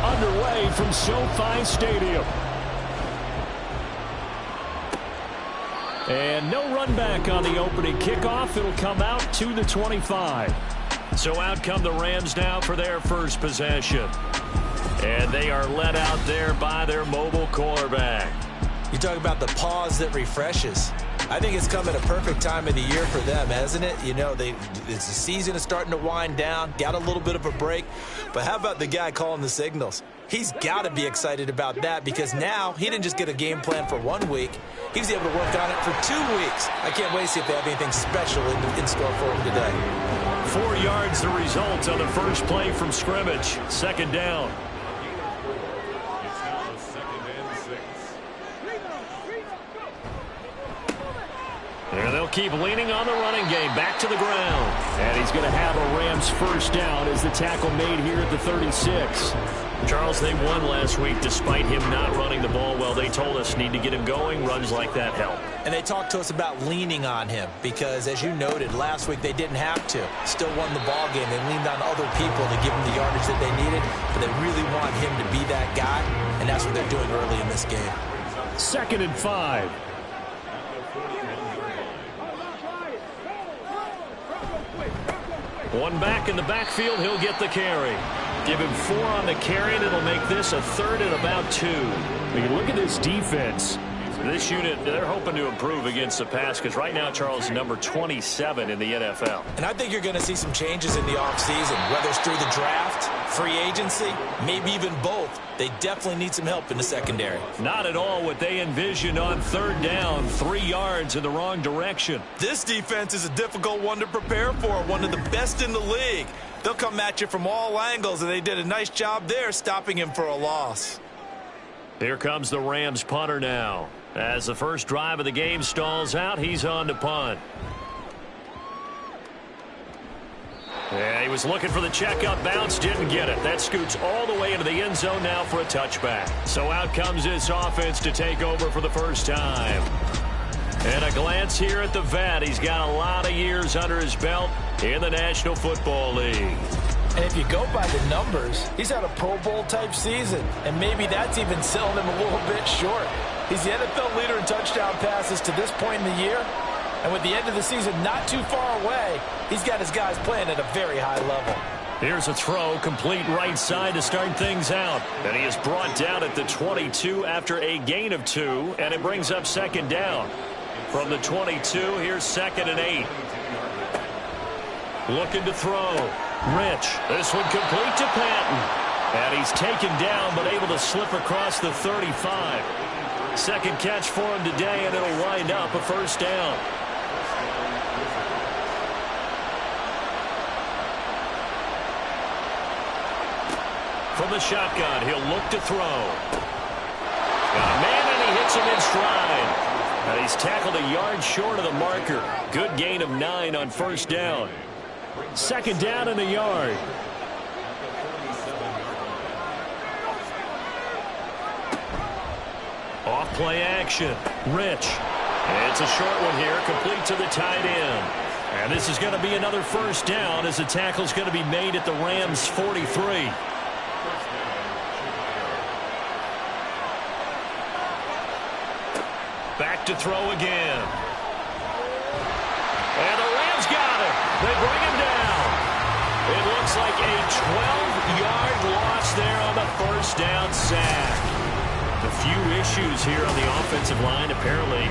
underway from SoFi Stadium. And no run back on the opening kickoff. It'll come out to the 25. So out come the Rams now for their first possession. And they are led out there by their mobile quarterback. You talk about the pause that refreshes. I think it's come at a perfect time of the year for them, hasn't it? You know, the season is starting to wind down, got a little bit of a break. But how about the guy calling the signals? He's got to be excited about that because now he didn't just get a game plan for 1 week. He was able to work on it for 2 weeks. I can't wait to see if they have anything special in store for him today. 4 yards the result on the first play from scrimmage. Second down. And they'll keep leaning on the running game. Back to the ground. And he's going to have a Rams first down as the tackle made here at the 36. Charles, they won last week despite him not running the ball well. They told us need to get him going. Runs like that help. And they talked to us about leaning on him because, as you noted, last week they didn't have to. Still won the ball game. They leaned on other people to give him the yardage that they needed. But they really want him to be that guy, and that's what they're doing early in this game. 2nd and 5. One back in the backfield, he'll get the carry. Give him 4 on the carry, and it'll make this a 3rd and about 2. When you look at this defense, this unit, they're hoping to improve against the pass because right now, Charles, number 27 in the NFL. And I think you're going to see some changes in the offseason, whether it's through the draft, free agency, maybe even both. They definitely need some help in the secondary. Not at all what they envisioned on 3rd down, 3 yards in the wrong direction. This defense is a difficult one to prepare for, one of the best in the league. They'll come at you from all angles, and they did a nice job there stopping him for a loss. Here comes the Rams punter now. As the first drive of the game stalls out, he's on to punt. Yeah, he was looking for the checkup bounce, didn't get it. That scoots all the way into the end zone now for a touchback. So out comes this offense to take over for the first time. And a glance here at the vet. He's got a lot of years under his belt in the National Football League. And if you go by the numbers, he's had a Pro Bowl type season. And maybe that's even selling him a little bit short. He's the NFL leader in touchdown passes to this point in the year. And with the end of the season not too far away, he's got his guys playing at a very high level. Here's a throw, complete right side to start things out. And he is brought down at the 22 after a gain of 2, and it brings up 2nd down. From the 22, here's 2nd and 8. Looking to throw. Rich. This one complete to Patton. And he's taken down, but able to slip across the 35. Second catch for him today, and it'll wind up a first down. From the shotgun, he'll look to throw. Got a man, and he hits him in stride. And he's tackled a yard short of the marker. Good gain of 9 on first down. 2nd down and a yard. Off play action. Rich. And it's a short one here, complete to the tight end. And this is going to be another first down as the tackle's going to be made at the Rams' 43. Back to throw again. And the Rams got him. They bring him down. It looks like a 12-yard loss there on the first down sack. A few issues here on the offensive line. Apparently,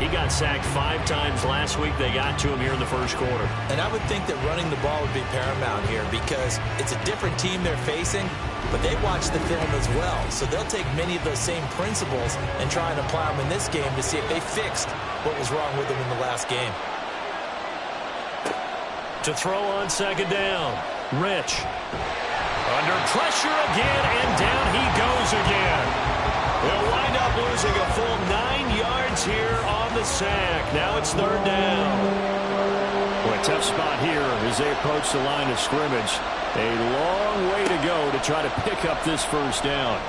he got sacked 5 times last week. They got to him here in the first quarter. And I would think that running the ball would be paramount here because it's a different team they're facing, but they watch the film as well. So they'll take many of those same principles and try and apply them in this game to see if they fixed what was wrong with them in the last game. To throw on 2nd down. Rich. Under pressure again, and down he goes again. They'll wind up losing a full 9 yards here on the sack. Now it's 3rd down. Boy, tough spot here as they approach the line of scrimmage. A long way to go to try to pick up this first down.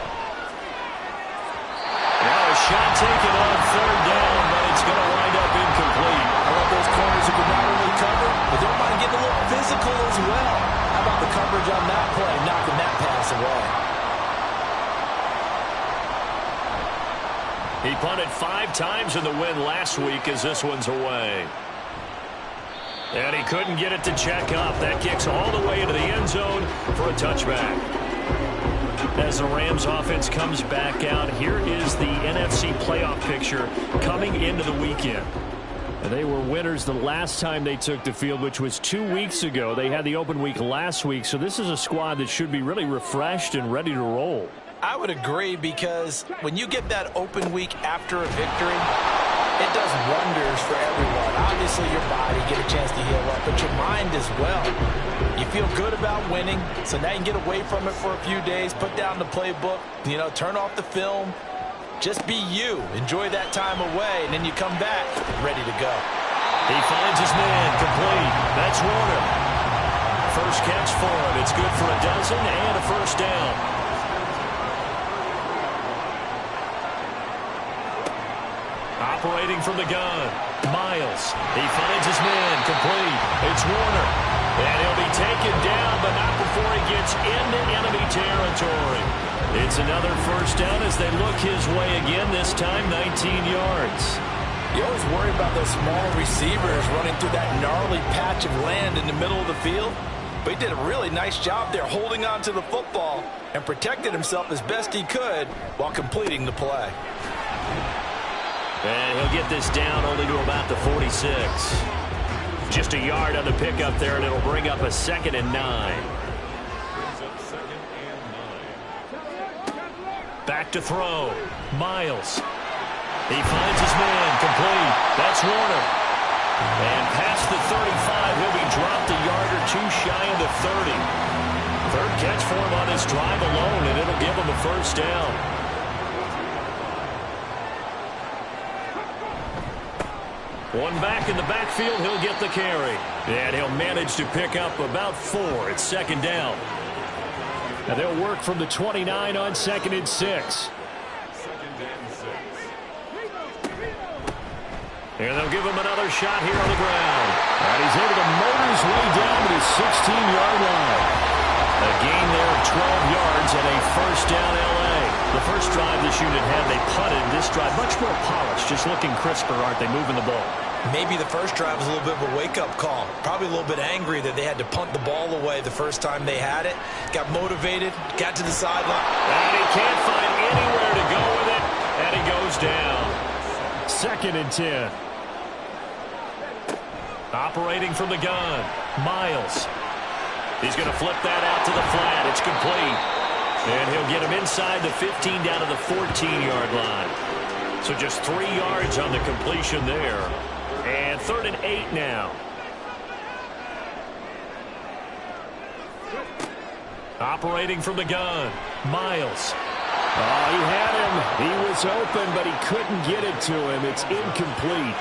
Now a shot taken on 3rd down, but it's going to wind up incomplete. I love those corners who can not only cover, but don't mind getting a little physical as well. How about the coverage on that play, knocking that pass away? He punted 5 times in the win last week as this one's away. And he couldn't get it to check up. That kicks all the way into the end zone for a touchback. As the Rams offense comes back out, here is the NFC playoff picture coming into the weekend. They were winners the last time they took the field, which was 2 weeks ago. They had the open week last week, so this is a squad that should be really refreshed and ready to roll. I would agree, because when you get that open week after a victory, it does wonders for everyone. Obviously, your body get a chance to heal up, but your mind as well. You feel good about winning, so now you can get away from it for a few days, put down the playbook, turn off the film. Just be you. Enjoy that time away, and then you come back ready to go. He finds his man, complete. That's Warner. First catch for him. It's good for a dozen and a first down. Operating from the gun, Miles. He finds his man, complete. It's Warner. And he'll be taken down, but not before he gets into enemy territory. It's another first down as they look his way again, this time 19 yards. You always worry about those small receivers running through that gnarly patch of land in the middle of the field. But he did a really nice job there holding on to the football and protected himself as best he could while completing the play. And he'll get this down only to about the 46. Just a yard on the pickup there, and it'll bring up a 2nd and 9. Back to throw. Miles. He finds his man, complete. That's Warner. And past the 35, he'll be dropped a yard or two shy of the 30. Third catch for him on his drive alone, and it'll give him a first down. One back in the backfield, he'll get the carry. And he'll manage to pick up about 4. It's 2nd down. And they'll work from the 29 on 2nd and 6. And they'll give him another shot here on the ground. And he's able to motor his way down to the 16-yard line. A gain there of 12 yards and a first down L.A. The first drive this unit had, they punted. This drive, much more polished, just looking crisper, aren't they, moving the ball? Maybe the first drive was a little bit of a wake-up call. Probably a little bit angry that they had to punt the ball away the first time they had it. Got motivated, got to the sideline. And he can't find anywhere to go with it, and he goes down. 2nd and 10. Operating from the gun, Miles. He's going to flip that out to the flat. It's complete. And he'll get him inside the 15 down to the 14-yard line. So just 3 yards on the completion there. And 3rd and 8 now. Operating from the gun, Miles. Oh, he had him. He was open, but he couldn't get it to him. It's incomplete.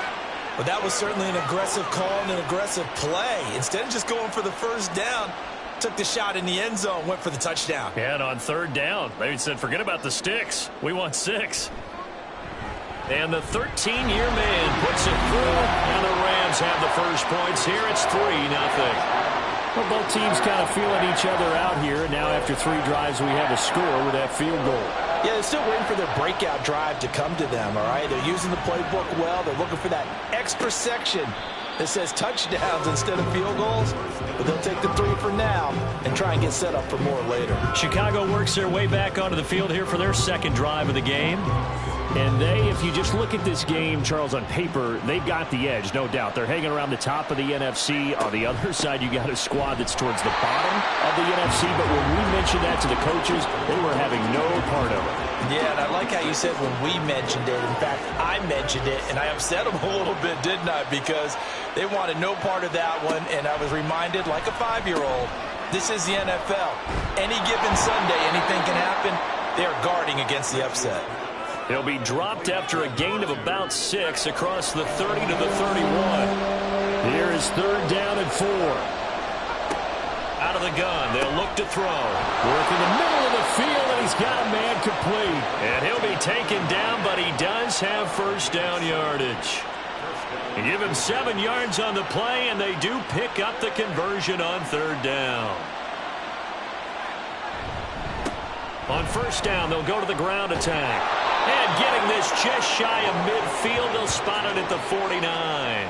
But that was certainly an aggressive call and an aggressive play. Instead of just going for the first down, took the shot in the end zone, went for the touchdown. And on 3rd down, they said, forget about the sticks. We want 6. And the 13-year man puts it through, and the Rams have the first points here. It's 3-0. Well, both teams kind of feeling each other out here. And now after 3 drives, we have a score with that field goal. Yeah, they're still waiting for their breakout drive to come to them, all right? They're using the playbook well. They're looking for that extra section that says touchdowns instead of field goals. But they'll take the 3 for now and try and get set up for more later. Chicago works their way back onto the field here for their 2nd drive of the game. And if you just look at this game, Charles, on paper, they've got the edge, no doubt. They're hanging around the top of the NFC. On the other side, you got a squad that's towards the bottom of the NFC. But when we mentioned that to the coaches, they were having no part of it. Yeah, and I like how you said when we mentioned it. In fact, I mentioned it, and I upset them a little bit, didn't I? Because they wanted no part of that one, and I was reminded, like a 5-year-old, this is the NFL. Any given Sunday, anything can happen. They are guarding against the upset. He'll be dropped after a gain of about 6 across the 30 to the 31. Here is 3rd down and 4. Out of the gun, they'll look to throw. Work in the middle of the field, and he's got a man complete. And he'll be taken down, but he does have first down yardage. They give him 7 yards on the play, and they do pick up the conversion on 3rd down. On 1st down, they'll go to the ground attack. And getting this just shy of midfield, they'll spot it at the 49.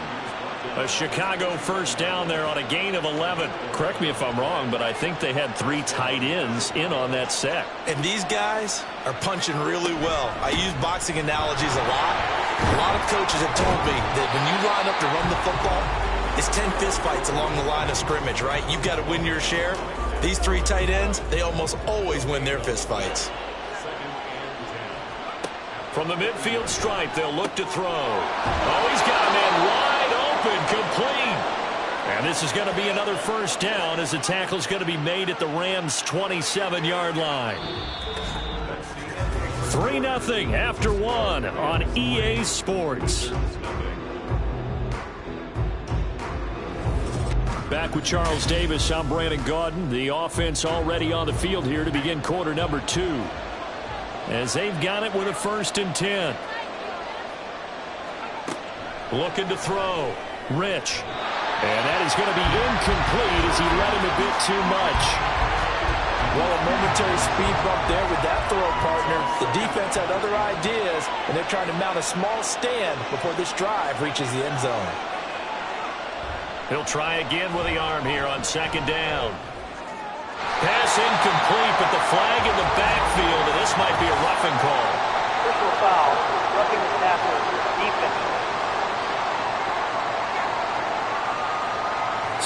A Chicago first down there on a gain of 11. Correct me if I'm wrong, but I think they had 3 tight ends in on that set. And these guys are punching really well. I use boxing analogies a lot. A lot of coaches have told me that when you line up to run the football, it's 10 fistfights along the line of scrimmage, right? You've got to win your share. These 3 tight ends, they almost always win their fistfights. From the midfield stripe, they'll look to throw. Oh, he's got a man wide open, complete. And this is going to be another first down as the tackle's going to be made at the Rams' 27-yard line. 3-0 after 1 on EA Sports. Back with Charles Davis, I'm Brandon Gaudin. The offense already on the field here to begin quarter number 2. As they've got it with a 1st and 10. Looking to throw. Rich. And that is going to be incomplete as he led him a bit too much. Well, a momentary speed bump there with that throw, partner. The defense had other ideas, and they're trying to mount a small stand before this drive reaches the end zone. He'll try again with the arm here on 2nd down. Pass incomplete, but the flag in the backfield, and this might be a roughing call. Personal foul, roughing the passer, defense.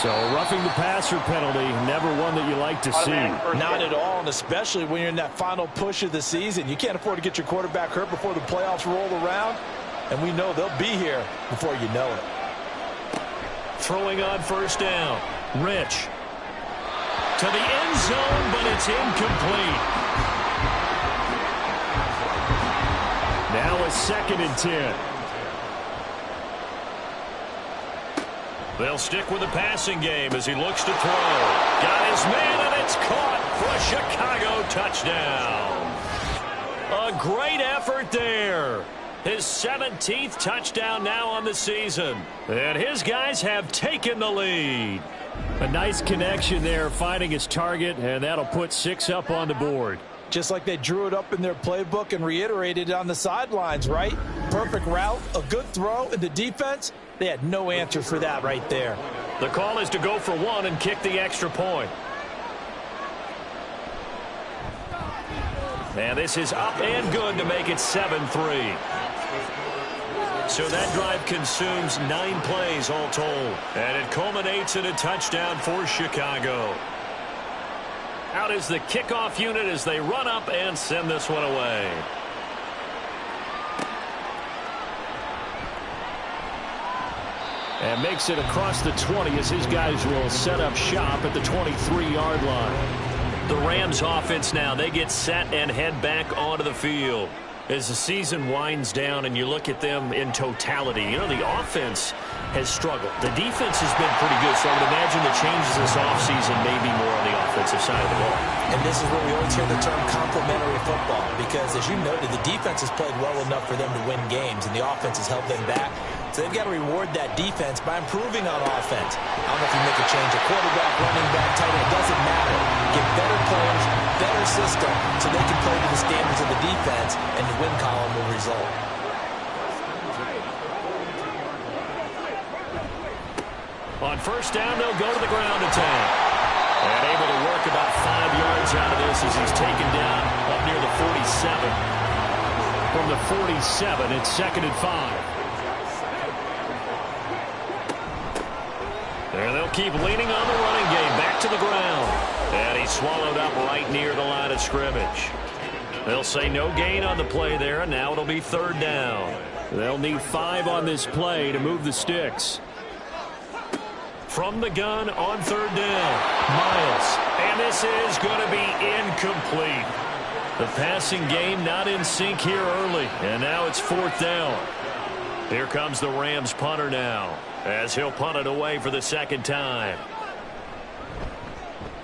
So roughing the passer penalty, never one that you like to see. Not at all, and especially when you're in that final push of the season. You can't afford to get your quarterback hurt before the playoffs roll around, and we know they'll be here before you know it. Throwing on 1st down. Rich. To the end zone, but it's incomplete. Now a 2nd and 10. They'll stick with the passing game as he looks to throw. Got his man, and it's caught for a Chicago touchdown. A great effort there. His 17th touchdown now on the season. And his guys have taken the lead. A nice connection there, finding his target, and that'll put 6 up on the board. Just like they drew it up in their playbook and reiterated it on the sidelines, right? Perfect route, a good throw, and the defense, they had no answer for that right there. The call is to go for 1 and kick the extra point. And this is up and good to make it 7-3. So that drive consumes 9 plays all told. And it culminates in a touchdown for Chicago. Out is the kickoff unit as they run up and send this one away. And makes it across the 20 as his guys will set up shop at the 23-yard line. The Rams offense now, they get set and head back onto the field. As the season winds down and you look at them in totality, you know, the offense has struggled. The defense has been pretty good, so I would imagine the changes this offseason may be more on the offensive side of the ball. And this is where we always hear the term complementary football, because as you noted, the defense has played well enough for them to win games, and the offense has held them back. So they've got to reward that defense by improving on offense. I don't know if you make a change, a quarterback, running back, tight end, it doesn't matter. Get better players, better system, so they can play to the standards of the defense, and the win column will result. On 1st down, they'll go to the ground attack. And able to work about 5 yards out of this as he's taken down up near the 47. From the 47, it's 2nd and 5. And they'll keep leaning on the running game. Back to the ground. And he's swallowed up right near the line of scrimmage. They'll say no gain on the play there, and now it'll be 3rd down. They'll need 5 on this play to move the sticks. From the gun on 3rd down, Miles. And this is going to be incomplete. The passing game not in sync here early. And now it's 4th down. Here comes the Rams punter now, as he'll punt it away for the 2nd time.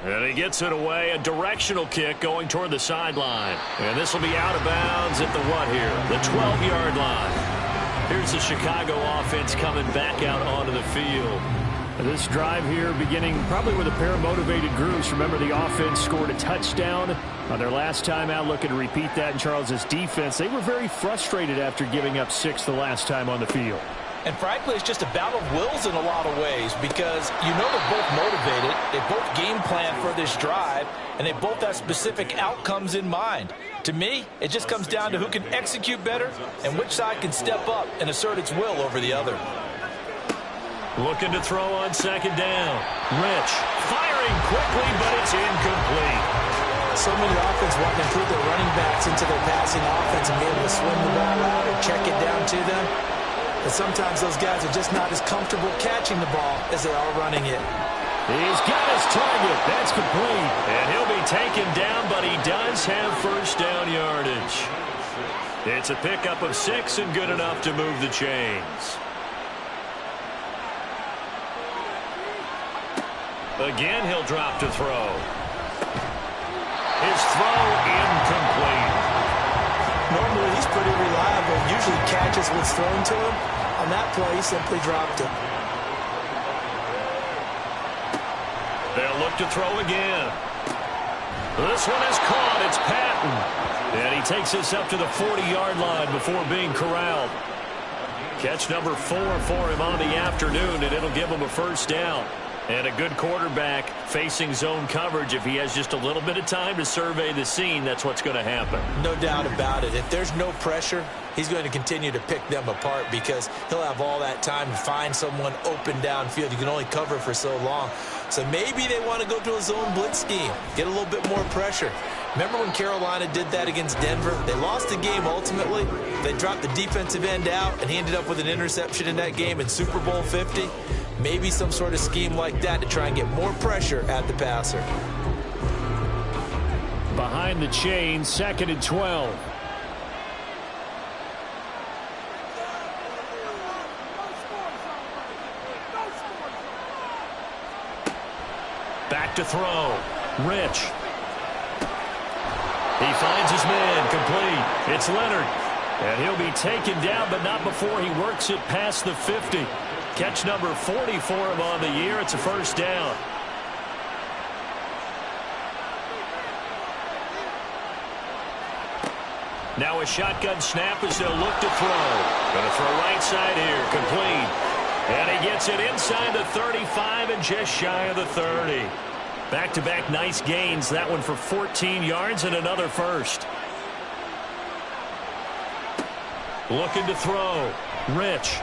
And he gets it away, a directional kick going toward the sideline. And this will be out of bounds at the what here? The 12-yard line. Here's the Chicago offense coming back out onto the field. This drive here beginning probably with a pair of motivated groups. Remember, the offense scored a touchdown on their last time out. Looking to repeat that in Charles's defense. They were very frustrated after giving up 6 the last time on the field. And frankly, it's just a battle of wills in a lot of ways because you know they're both motivated. They both game plan for this drive, and they both have specific outcomes in mind. To me, it just comes down to who can execute better and which side can step up and assert its will over the other. Looking to throw on second down. Rich firing quickly, but it's incomplete. So many offenses want to improve their running backs into their passing offense and be able to swing the ball out or check it down to them. But sometimes those guys are just not as comfortable catching the ball as they are running it. He's got his target. That's complete. And he'll be taken down, but he does have first down yardage. It's a pickup of 6 and good enough to move the chains. Again, he'll drop to throw. His throw incomplete. Normally, he's pretty reliable. Usually catches what's thrown to him. On that play, he simply dropped it. They'll look to throw again. This one is caught. It's Patton. And he takes this up to the 40-yard line before being corralled. Catch number 4 for him on the afternoon, and it'll give him a first down. And a good quarterback facing zone coverage. If he has just a little bit of time to survey the scene, that's what's going to happen. No doubt about it. If there's no pressure, he's going to continue to pick them apart because he'll have all that time to find someone open downfield. You can only cover for so long. So maybe they want to go to a zone blitz scheme, get a little bit more pressure. Remember when Carolina did that against Denver? They lost the game ultimately. They dropped the defensive end out, and he ended up with an interception in that game in Super Bowl 50. Maybe some sort of scheme like that to try and get more pressure at the passer. Behind the chain, 2nd and 12. Back to throw. Rich. He finds his man. Complete. It's Leonard. And he'll be taken down, but not before he works it past the 50. Catch number 40 for him on the year. It's a first down. Now a shotgun snap as they'll look to throw. Going to throw right side here. Complete. And he gets it inside the 35 and just shy of the 30. Back-to-back nice gains. That one for 14 yards and another first. Looking to throw. Rich.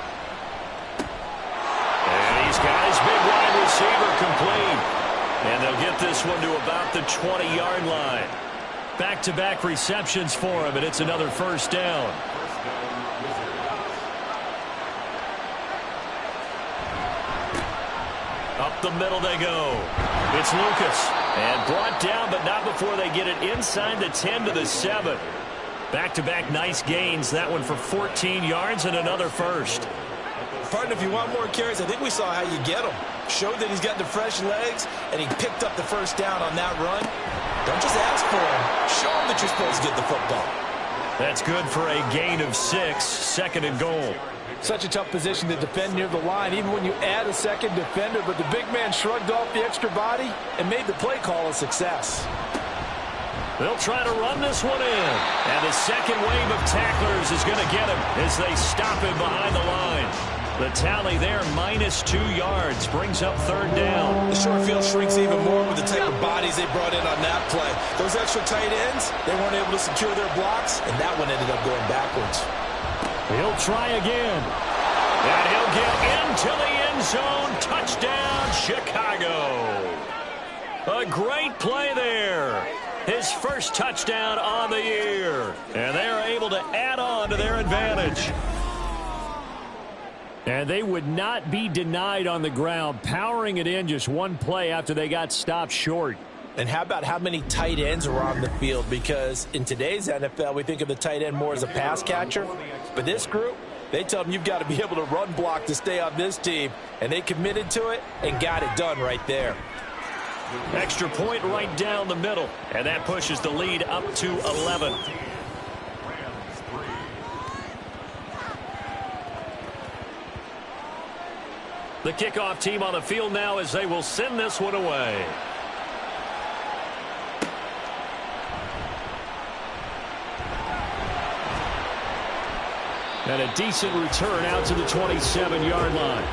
And he's got his big wide receiver complete. And they'll get this one to about the 20-yard line. Back-to-back receptions for him, and it's another first down. Up the middle they go. It's Lucas. And brought down, but not before they get it inside the 10 to the 7. Back-to-back nice gains. That one for 14 yards and another first. Partner, if you want more carries, I think we saw how you get them. Showed that he's got the fresh legs, and he picked up the first down on that run. Don't just ask for him. Show him that you're supposed to get the football. That's good for a gain of 6, 2nd and goal. Such a tough position to defend near the line, even when you add a second defender, but the big man shrugged off the extra body and made the play call a success. They'll try to run this one in. And the second wave of tacklers is going to get him as they stop him behind the line. The tally there, -2 yards, brings up 3rd down. The short field shrinks even more with the type of bodies they brought in on that play. Those extra tight ends, they weren't able to secure their blocks, and that one ended up going backwards. He'll try again. And he'll get into the end zone. Touchdown, Chicago. A great play there. His first touchdown on the year. And they are able to add on to their advantage. And they would not be denied on the ground, powering it in just one play after they got stopped short. And how about how many tight ends are on the field? Because in today's NFL, we think of the tight end more as a pass catcher. But this group, they tell them you've got to be able to run block to stay on this team. And they committed to it and got it done right there. Extra point right down the middle. And that pushes the lead up to 11. The kickoff team on the field now as they will send this one away. And a decent return out to the 27-yard line.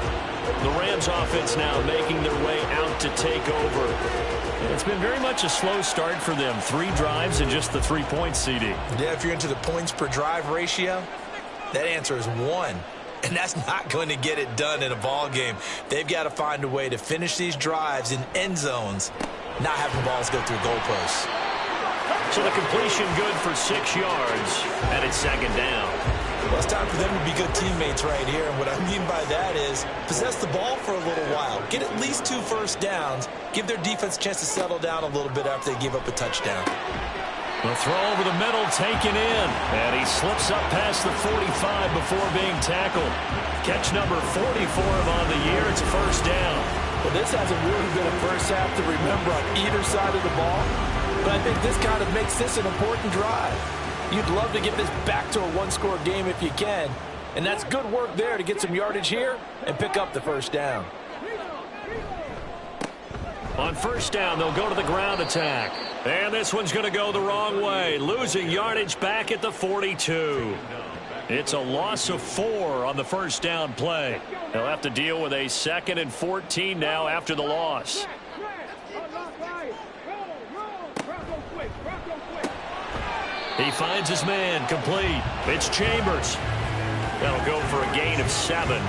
The Rams offense now making their way out to take over. It's been very much a slow start for them. 3 drives and just the 3 points, CD. Yeah, if you're into the points per drive ratio, that answer is 1. And that's not going to get it done in a ball game. They've got to find a way to finish these drives in end zones, not having balls go through goalposts. So the completion good for 6 yards, and it's second down. Well, it's time for them to be good teammates right here. And what I mean by that is possess the ball for a little while. Get at least 2 first downs. Give their defense a chance to settle down a little bit after they give up a touchdown. The throw over the middle taken in. And he slips up past the 45 before being tackled. Catch number 44 on the year. It's a first down. Well, this hasn't really been a first half to remember on either side of the ball. But I think this kind of makes this an important drive. You'd love to get this back to a one-score game if you can. And that's good work there to get some yardage here and pick up the first down. On first down, they'll go to the ground attack. And this one's going to go the wrong way. Losing yardage back at the 42. It's a loss of 4 on the first down play. They'll have to deal with a 2nd and 14 now after the loss. He finds his man, complete. It's Chambers. That'll go for a gain of 7.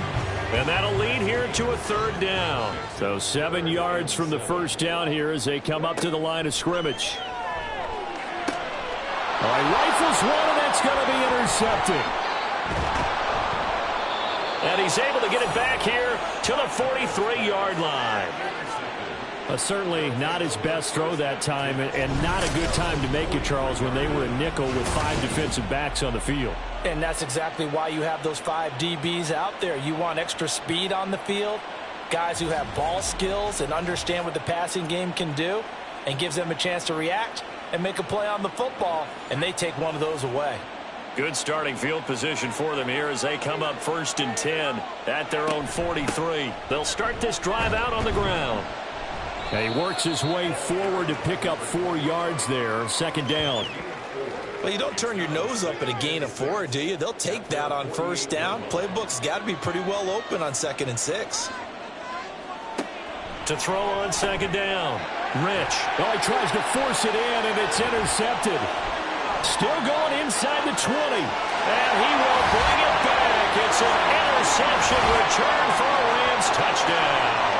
And that'll lead here to a third down. So 7 yards from the first down here as they come up to the line of scrimmage. All right, rifles one, and that's going to be intercepted. And he's able to get it back here to the 43-yard line. Certainly not his best throw that time, and not a good time to make it, Charles, when they were a nickel with 5 defensive backs on the field. And that's exactly why you have those 5 DBs out there. You want extra speed on the field, guys who have ball skills and understand what the passing game can do, and gives them a chance to react and make a play on the football, and they take one of those away. Good starting field position for them here as they come up 1st and 10 at their own 43. They'll start this drive out on the ground. And he works his way forward to pick up 4 yards there. Second down. Well, you don't turn your nose up at a gain of 4, do you? They'll take that on first down. Playbook's got to be pretty well open on 2nd and 6. To throw on second down. Rich. Oh, he tries to force it in, and it's intercepted. Still going inside the 20. And he will bring it back. It's an interception return for a Rams touchdown.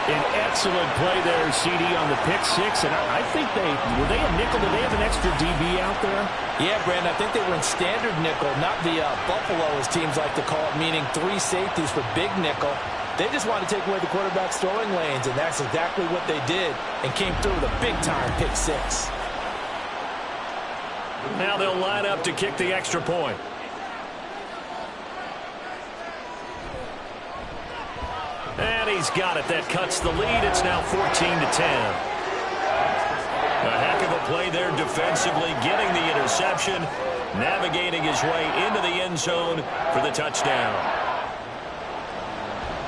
An excellent play there, CD, on the pick 6. And I think were they a nickel? Did they have an extra DB out there? Yeah, Brandon, I think they were in standard nickel, not the Buffalo, as teams like to call it, meaning 3 safeties for big nickel. They just wanted to take away the quarterback's throwing lanes, and that's exactly what they did, and came through with a big-time pick 6. Now they'll line up to kick the extra point. And he's got it. That cuts the lead. It's now 14-10. A heck of a play there defensively, getting the interception, navigating his way into the end zone for the touchdown.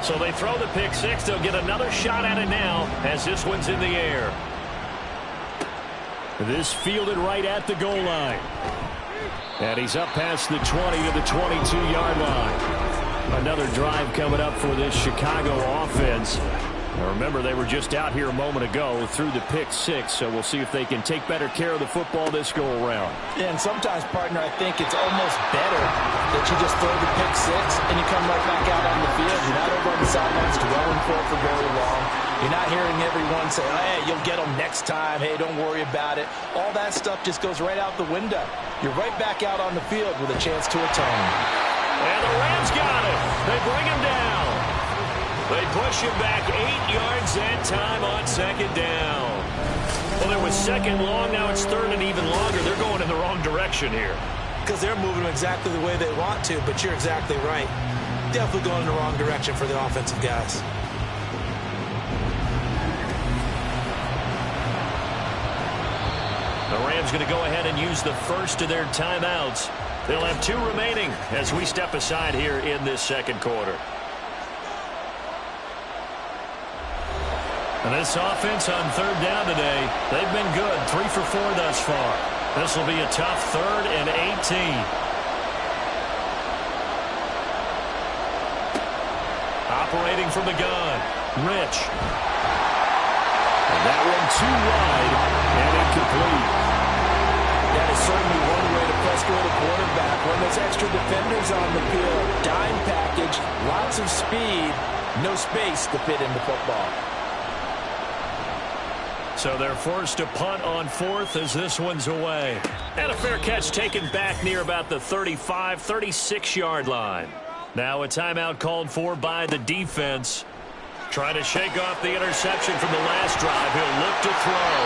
So they throw the pick 6. They'll get another shot at it now as this one's in the air. This fielded right at the goal line. And he's up past the 20 to the 22-yard line. Another drive coming up for this Chicago offense. Now remember, they were just out here a moment ago through the pick 6, so we'll see if they can take better care of the football this go-around. Yeah, and sometimes, partner, I think it's almost better that you just throw the pick 6 and you come right back out on the field. You're not over on the sidelines dwelling for it for very long. You're not hearing everyone say, oh, hey, you'll get them next time. Hey, don't worry about it. All that stuff just goes right out the window. You're right back out on the field with a chance to atone. And the Rams got it. They bring him down. They push him back 8 yards that time on second down. Well, there was second long. Now it's third and even longer. They're going in the wrong direction here. Because they're moving them exactly the way they want to, but you're exactly right. Definitely going in the wrong direction for the offensive guys. The Rams going to go ahead and use the first of their timeouts. They'll have 2 remaining as we step aside here in this second quarter. And this offense on third down today, they've been good. 3 for 4 thus far. This will be a tough 3rd and 18. Operating from the gun, Rich. And that one too wide and incomplete. That is certainly one way to frustrate a quarterback when there's extra defenders on the field. Dime package, lots of speed, no space to fit into football. So they're forced to punt on 4th as this one's away. And a fair catch taken back near about the 35, 36-yard line. Now a timeout called for by the defense. Trying to shake off the interception from the last drive. He'll look to throw.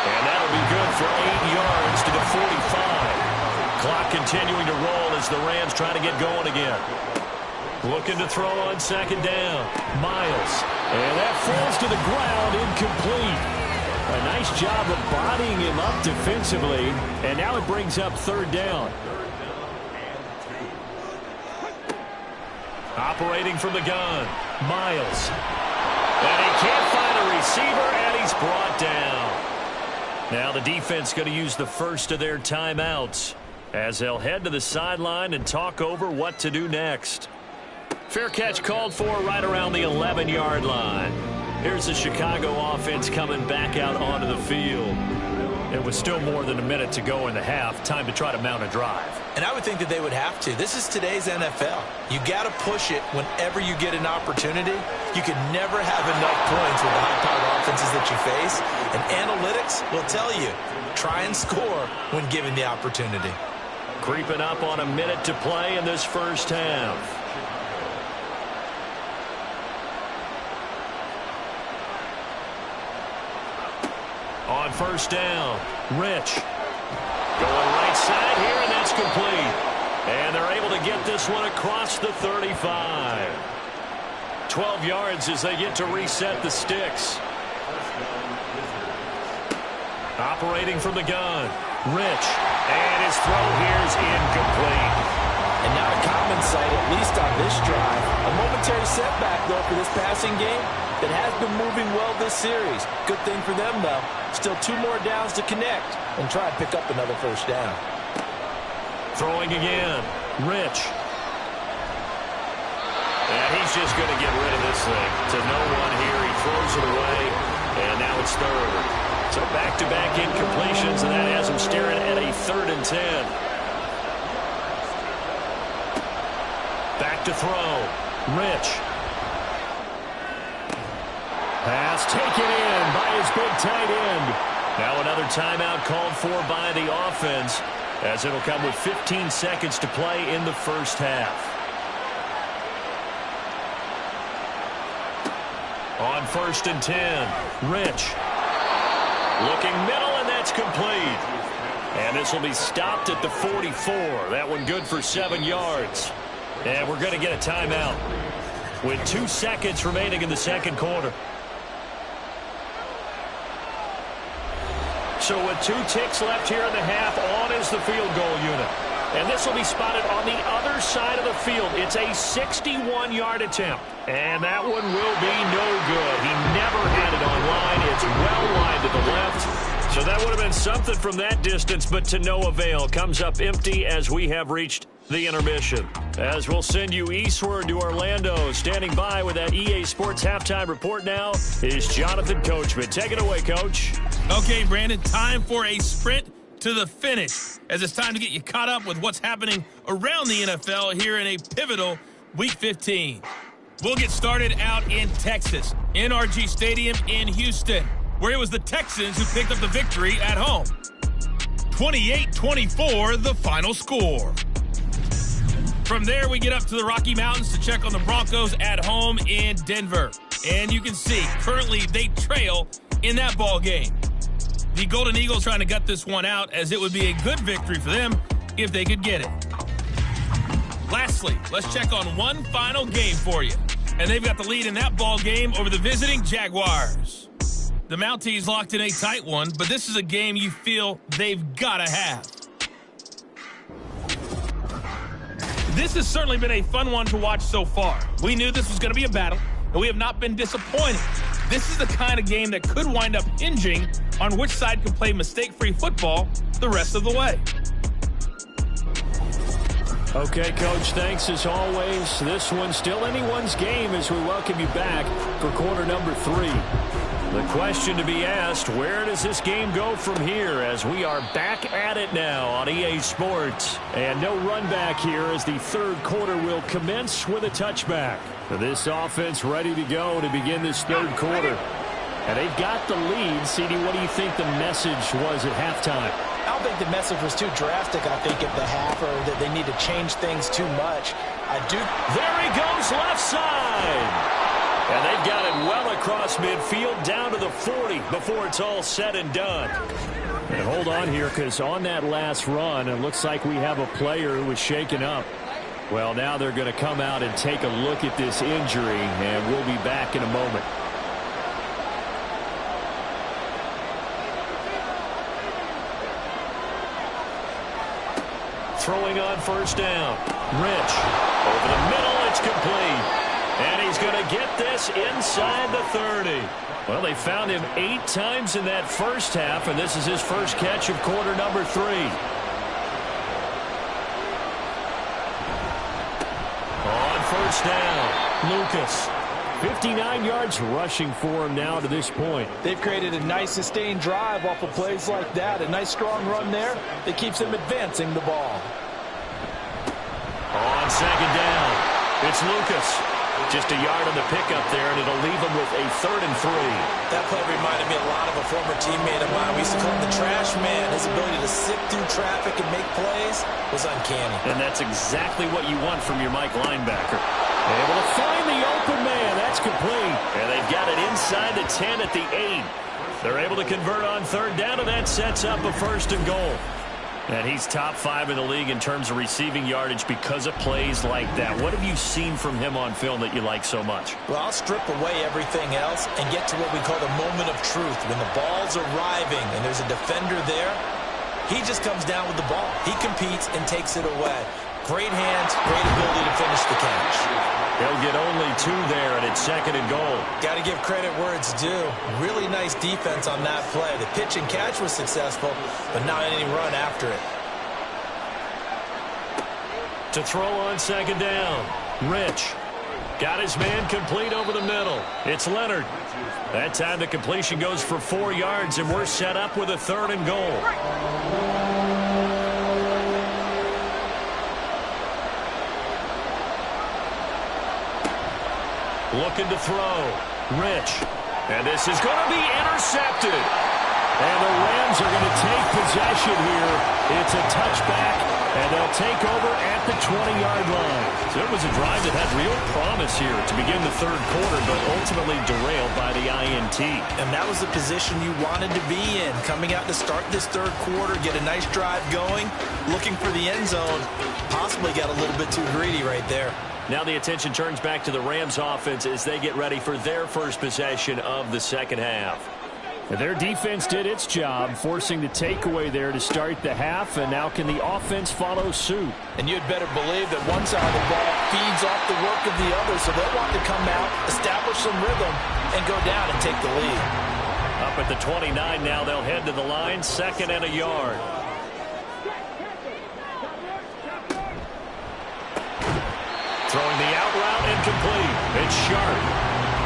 And that'll be good for 8 yards to the 45. Clock continuing to roll as the Rams try to get going again. Looking to throw on 2nd down. Miles. And that falls to the ground, incomplete. A nice job of bodying him up defensively. And now it brings up 3rd down. Operating from the gun, Miles. And he can't find a receiver, and he's brought down. Now the defense going to use the first of their timeouts as they'll head to the sideline and talk over what to do next. Fair catch called for right around the 11-yard line. Here's the Chicago offense coming back out onto the field. It was still more than a minute to go in the half. Time to try to mount a drive. And I would think that they would have to. This is today's NFL. You got to push it whenever you get an opportunity. You can never have enough points with the high-powered offenses that you face. And analytics will tell you, try and score when given the opportunity. Creeping up on a minute to play in this first half. On 1st down, Rich. Going right side here, and that's complete. And they're able to get this one across the 35. 12 yards as they get to reset the sticks. Operating from the gun, Rich. And his throw here is incomplete. And now a common sight, at least on this drive. A momentary setback, though, for this passing game that has been moving well this series. Good thing for them, though. Still 2 more downs to connect and try to pick up another 1st down. Throwing again, Rich. And he's just going to get rid of this thing to no one here. He throws it away, and now it's 3rd. So back-to-back incompletions, and that has him staring at a 3rd and 10. Back to throw, Rich. Pass taken in by his big tight end. Now another timeout called for by the offense as it'll come with 15 seconds to play in the first half. On 1st and 10, Rich. Looking middle, and that's complete. And this will be stopped at the 44. That one good for 7 yards. And we're going to get a timeout with 2 seconds remaining in the second quarter. So with 2 ticks left here in the half, on is the field goal unit. And this will be spotted on the other side of the field. It's a 61-yard attempt. And that one will be no good. He never had it on line. It's well wide to the left. So that would have been something from that distance, but to no avail. Comes up empty as we have reached the intermission. As we'll send you eastward to Orlando. Standing by with that EA Sports halftime report now is Jonathan Coachman. Take it away, Coach. Okay, Brandon, time for a sprint to the finish, as it's time to get you caught up with what's happening around the NFL here in a pivotal Week 15. We'll get started out in Texas, NRG Stadium in Houston, where it was the Texans who picked up the victory at home. 28-24, the final score. From there, we get up to the Rocky Mountains to check on the Broncos at home in Denver. And you can see, currently, they trail in that ball game. The Golden Eagles trying to gut this one out, as it would be a good victory for them if they could get it. Lastly, let's check on one final game for you. And they've got the lead in that ball game over the visiting Jaguars. The Mounties locked in a tight one, but this is a game you feel they've got to have. This has certainly been a fun one to watch so far. We knew this was going to be a battle, and we have not been disappointed. This is the kind of game that could wind up hinging on which side can play mistake-free football the rest of the way. Okay, Coach, thanks as always. This one's still anyone's game as we welcome you back for quarter number 3. The question to be asked, where does this game go from here as we are back at it now on EA Sports? And no run back here as the third quarter will commence with a touchback. This offense ready to go to begin this third quarter. And they've got the lead. CD, what do you think the message was at halftime? I don't think the message was too drastic, I think, at the half, or that they need to change things too much. There he goes, left side. And they've got it well across midfield, down to the 40 before it's all said and done. And hold on here, because on that last run, it looks like we have a player who was shaken up. Well, now they're going to come out and take a look at this injury, and we'll be back in a moment. Throwing on first down. Rich. Over the middle, it's complete. And he's going to get this inside the 30. Well, they found him 8 times in that first half, and this is his first catch of quarter number 3. On first down, Lucas. 59 yards rushing for him now to this point. They've created a nice sustained drive off of plays like that. A nice strong run there that keeps them advancing the ball. On second down, it's Lucas. Just a yard on the pickup there, and it'll leave him with a 3rd and 3. That play reminded me a lot of a former teammate of mine. We used to call him the trash man. His ability to sift through traffic and make plays was uncanny. And that's exactly what you want from your Mike linebacker. Able to find the open man. That's complete. And they've got it inside the 10 at the 8. They're able to convert on third down, and that sets up a 1st and goal. And he's top 5 in the league in terms of receiving yardage because of plays like that. What have you seen from him on film that you like so much? Well, I'll strip away everything else and get to what we call the moment of truth. When the ball's arriving and there's a defender there, he just comes down with the ball. He competes and takes it away. Great hands, great ability to finish the catch. He'll get only 2 there, and it's 2nd and goal. Got to give credit where it's due. Really nice defense on that play. The pitch and catch was successful, but not any run after it. To throw on second down, Rich. Got his man complete over the middle. It's Leonard. That time the completion goes for 4 yards, and we're set up with a 3rd and goal. Looking to throw. Rich. And this is going to be intercepted. And the Rams are going to take possession here. It's a touchback, and they'll take over at the 20-yard line. So it was a drive that had real promise here to begin the third quarter, but ultimately derailed by the INT. And that was the position you wanted to be in. Coming out to start this third quarter, get a nice drive going, looking for the end zone. Possibly got a little bit too greedy right there. Now the attention turns back to the Rams offense as they get ready for their first possession of the second half. Their defense did its job, forcing the takeaway there to start the half, and now can the offense follow suit? And you'd better believe that one side of the ball feeds off the work of the other, so they'll want to come out, establish some rhythm, and go down and take the lead. Up at the 29 now, they'll head to the line, 2nd and a yard. Throwing the out route incomplete. It's Sharp.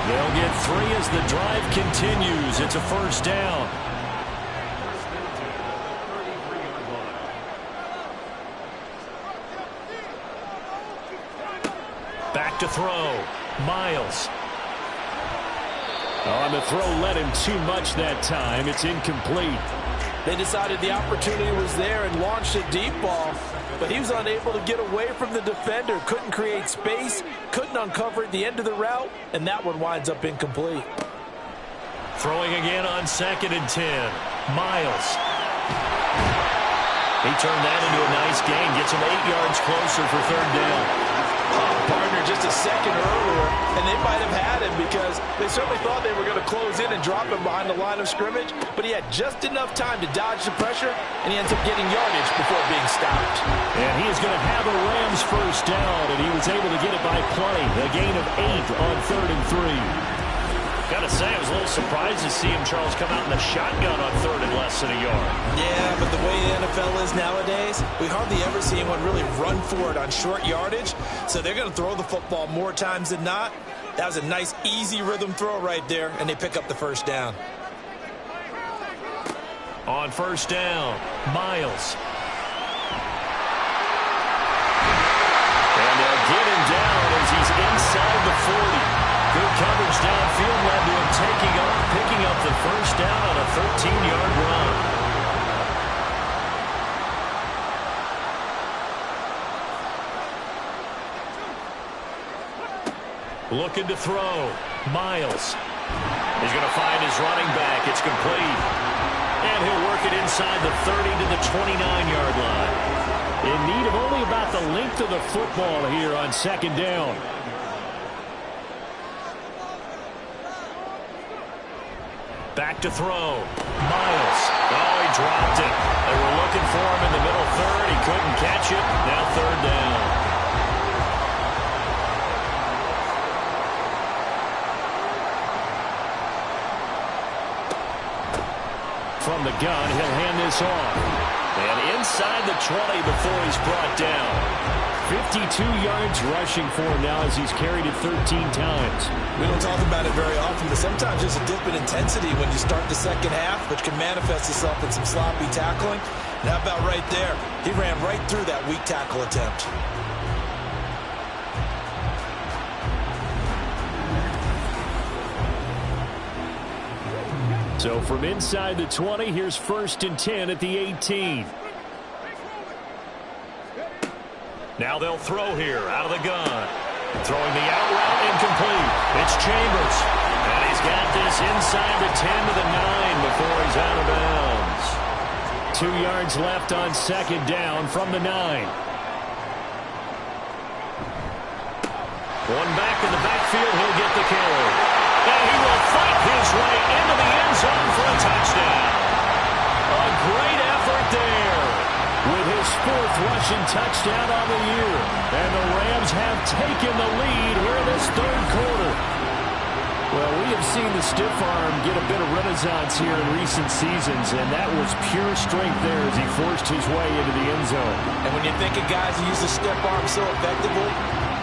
They'll get 3 as the drive continues. It's a first down. Back to throw. Miles. On the throw, led him too much that time. It's incomplete. They decided the opportunity was there and launched a deep ball, but he was unable to get away from the defender. Couldn't create space, couldn't uncover at the end of the route, and that one winds up incomplete. Throwing again on 2nd and 10. Miles. He turned that into a nice gain. Gets him 8 yards closer for 3rd down. Partner here just a second earlier, and they might have had him because they certainly thought they were going to close in and drop him behind the line of scrimmage, but he had just enough time to dodge the pressure, and he ends up getting yardage before being stopped. And he is going to have a Rams first down, and he was able to get it by play. A gain of 8 on 3rd and 3. Got to say, I was a little surprised to see him, Charles, come out in the shotgun on 3rd and less than a yard. Yeah, but the way the NFL is nowadays, we hardly ever see anyone really run for it on short yardage. So they're going to throw the football more times than not. That was a nice, easy rhythm throw right there, and they pick up the first down. On first down, Miles. And they'll get him down as he's inside the 40. Good coverage downfield led to him picking up the first down on a 13-yard run. Looking to throw. Miles. He's going to find his running back. It's complete. And he'll work it inside the 30 to the 29-yard line. In need of only about the length of the football here on 2nd down. Back to throw. Miles. Oh, he dropped it. They were looking for him in the middle third. He couldn't catch it. Now 3rd down. From the gun, he'll hand this off. And inside the 20 before he's brought down. 52 yards rushing for him now as he's carried it 13 times. We don't talk about it very often, but sometimes there's a dip in intensity when you start the second half, which can manifest itself in some sloppy tackling. And how about right there? He ran right through that weak tackle attempt. So from inside the 20, here's 1st and 10 at the 18. Now they'll throw here out of the gun. Throwing the out route incomplete. It's Chambers. And he's got this inside the 10 to the 9 before he's out of bounds. 2 yards left on 2nd down from the 9. One back in the backfield. He'll get the carry. And he will fight his way into the end zone for a touchdown. A great effort there. With his 4th rushing touchdown on the year. And the Rams have taken the lead here in this 3rd quarter. Well, we have seen the stiff arm get a bit of renaissance here in recent seasons, and that was pure strength there as he forced his way into the end zone. And when you think of guys who use the stiff arm so effectively,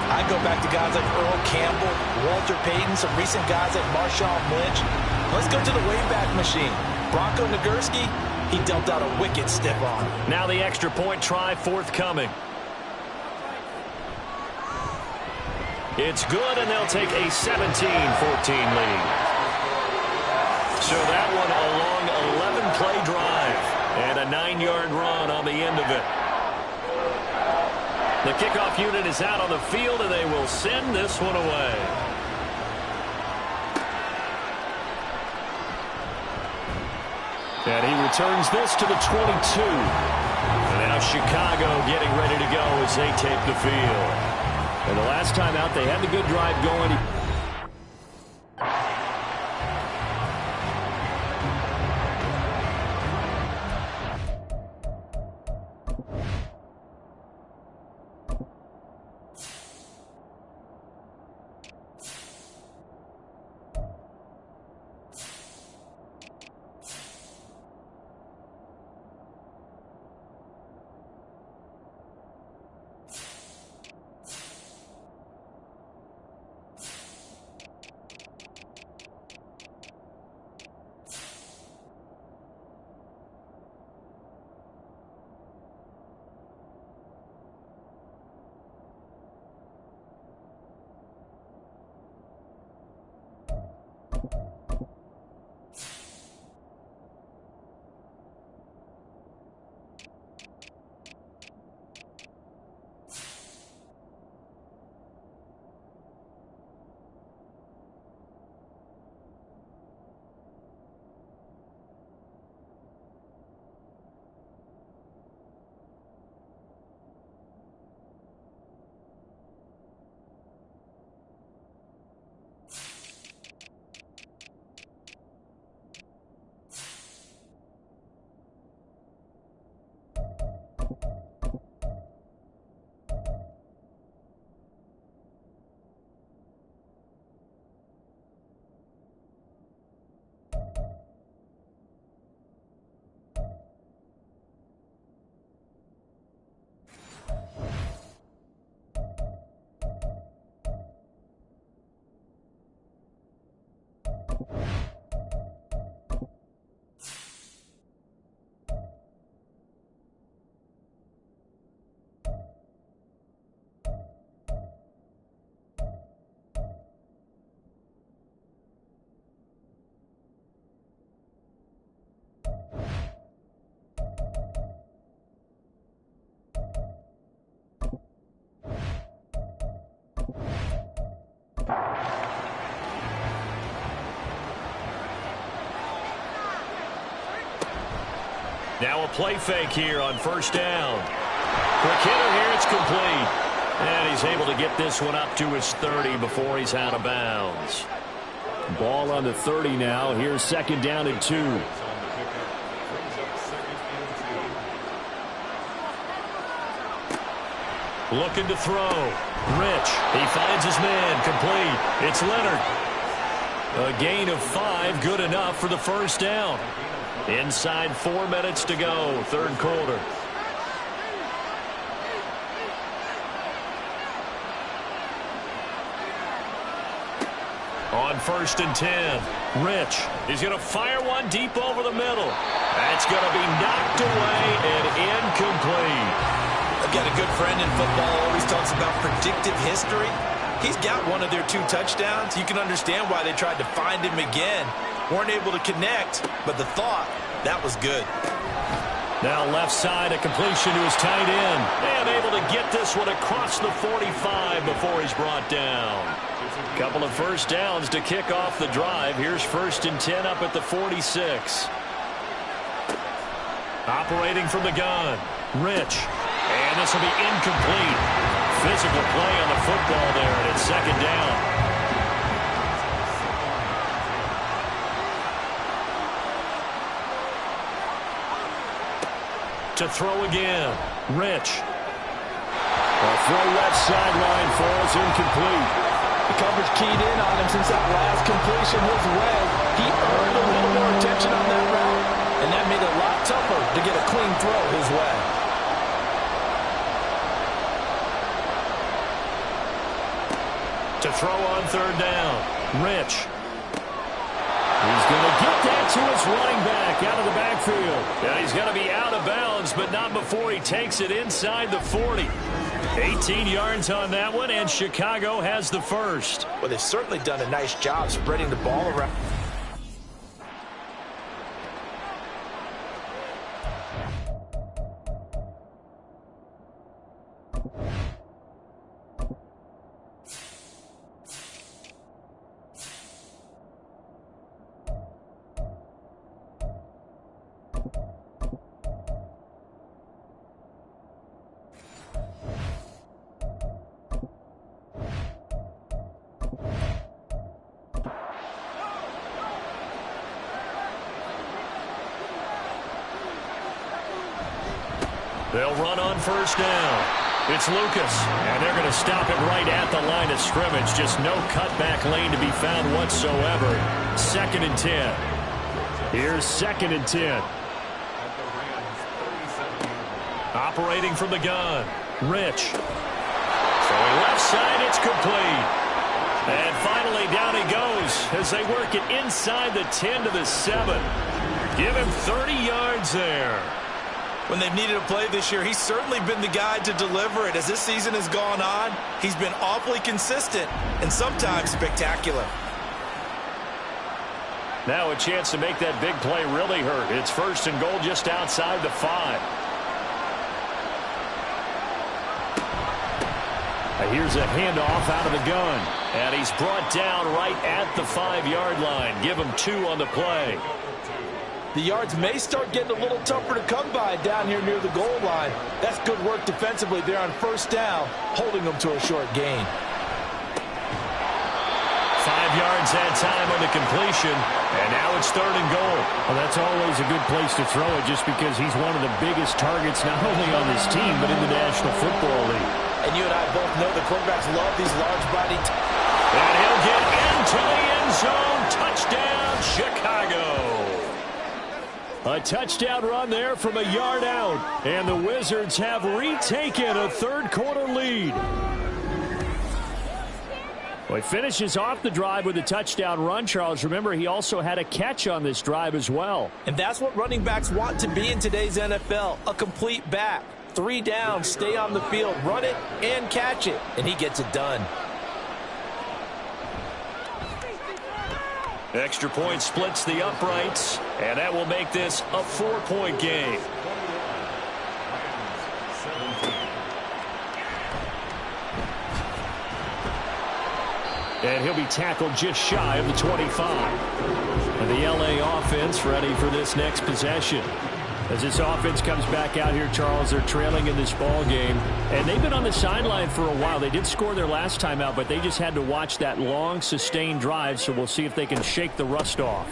I go back to guys like Earl Campbell, Walter Payton, some recent guys like Marshawn Lynch. Let's go to the Wayback Machine. Bronco Nagurski, he dealt out a wicked stiff arm. Now the extra point try forthcoming. It's good, and they'll take a 17-14 lead. So that one a long 11-play drive and a 9-yard run on the end of it. The kickoff unit is out on the field, and they will send this one away. And he returns this to the 22. And now Chicago getting ready to go as they take the field. And the last time out, they had the good drive going. Now a play fake here on first down. Quick hitter here, it's complete. And he's able to get this one up to his 30 before he's out of bounds. Ball on the 30 now. Here's second down and 2. Looking to throw. Rich. He finds his man. Complete. It's Leonard. A gain of 5. Good enough for the first down. Inside 4 minutes to go. Third quarter. On first and 10. Rich. He's going to fire one deep over the middle. That's going to be knocked away and incomplete. I've got a good friend in football, always talks about predictive history. He's got one of their 2 touchdowns. You can understand why they tried to find him again. Weren't able to connect, but the thought, that was good. Now left side, a completion to his tight end. And able to get this one across the 45 before he's brought down. Couple of first downs to kick off the drive. Here's first and 10 up at the 46. Operating from the gun, Rich. And this will be incomplete. Physical play on the football there, and it's second down. To throw again, Rich. A throw left sideline falls incomplete. The coverage keyed in on him since that last completion his way. He earned a little more attention on that route, and that made it a lot tougher to get a clean throw his way. To throw on third down, Rich. He's going to get that to his running back out of the backfield. Yeah, he's going to be out of bounds, but not before he takes it inside the 40. 18 yards on that one, and Chicago has the first. Well, they've certainly done a nice job spreading the ball around. They'll run on first down. It's Lucas, and they're going to stop it right at the line of scrimmage. Just no cutback lane to be found whatsoever. Second and 10. Here's second and 10. Operating from the gun, Rich. Throwing left side, it's complete. And finally down he goes as they work it inside the 10 to the 7. Give him 30 yards there. When they've needed a play this year, he's certainly been the guy to deliver it. As this season has gone on, he's been awfully consistent and sometimes spectacular. Now a chance to make that big play really hurt. It's first and goal just outside the 5. Here's a handoff out of the gun. And he's brought down right at the 5-yard line. Give him 2 on the play. The yards may start getting a little tougher to come by down here near the goal line. That's good work defensively there on first down, holding them to a short gain. 5 yards that time on the completion, and now it's third and goal. Well, that's always a good place to throw it just because he's one of the biggest targets not only on this team but in the National Football League. And you and I both know the quarterbacks love these large-bodied. And he'll get into the end zone. Touchdown, Chicago. A touchdown run there from a yard out. And the Wizards have retaken a third-quarter lead. Well, he finishes off the drive with a touchdown run, Charles. Remember, he also had a catch on this drive as well. And that's what running backs want to be in today's NFL, a complete back. 3 down, stay on the field, run it, and catch it. And he gets it done. Extra point splits the uprights, and that will make this a 4-point game. And he'll be tackled just shy of the 25. And the LA offense ready for this next possession. As this offense comes back out here, Charles, they're trailing in this ball game. And they've been on the sideline for a while. They did score their last time out, but they just had to watch that long, sustained drive, so we'll see if they can shake the rust off.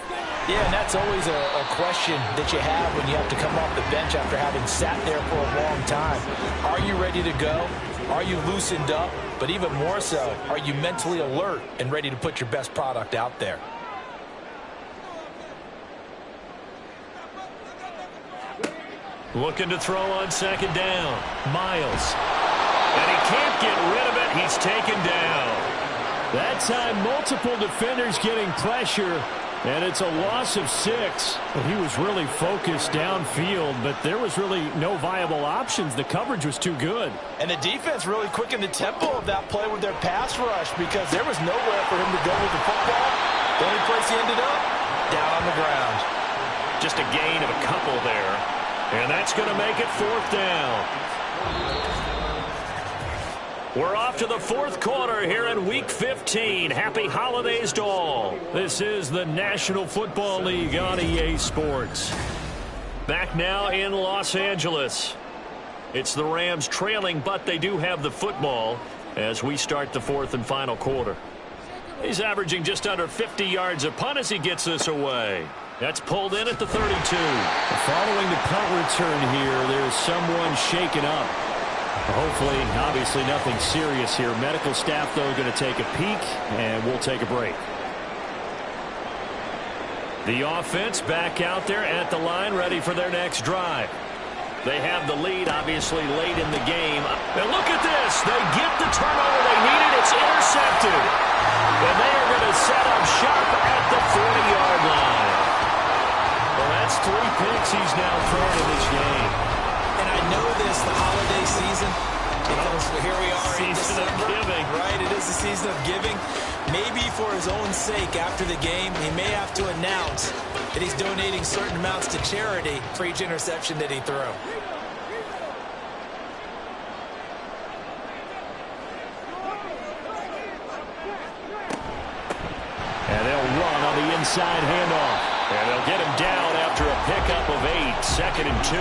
Yeah, and that's always a question that you have when you have to come off the bench after having sat there for a long time. Are you ready to go? Are you loosened up? But even more so, are you mentally alert and ready to put your best product out there? Looking to throw on second down. Miles. And he can't get rid of it. He's taken down. That time, multiple defenders getting pressure, and it's a loss of 6. He was really focused downfield, but there was really no viable options. The coverage was too good. And the defense really quickened the tempo of that play with their pass rush because there was nowhere for him to go with the football. The only place he ended up, down on the ground. Just a gain of a couple there. And that's going to make it 4th down. We're off to the 4th quarter here in Week 15. Happy holidays to all. This is the National Football League on EA Sports. Back now in Los Angeles. It's the Rams trailing, but they do have the football as we start the 4th and final quarter. He's averaging just under 50 yards a punt as he gets this away. That's pulled in at the 32. Following the punt return here, there's someone shaken up. Hopefully, obviously nothing serious here. Medical staff, though, going to take a peek, and we'll take a break. The offense back out there at the line, ready for their next drive. They have the lead, obviously, late in the game. And look at this. They get the turnover they needed. It's intercepted. And they are going to set up shop at the 40-yard line. Well, that's 3 picks he's now thrown in this game. And I know this, the holiday season, because here we are in Season of December, giving. right? It is the season of giving. Maybe for his own sake after the game, he may have to announce that he's donating certain amounts to charity for each interception that he threw. And they'll run on the inside handoff. And they'll get him down after a pickup of 8, 2nd and 2.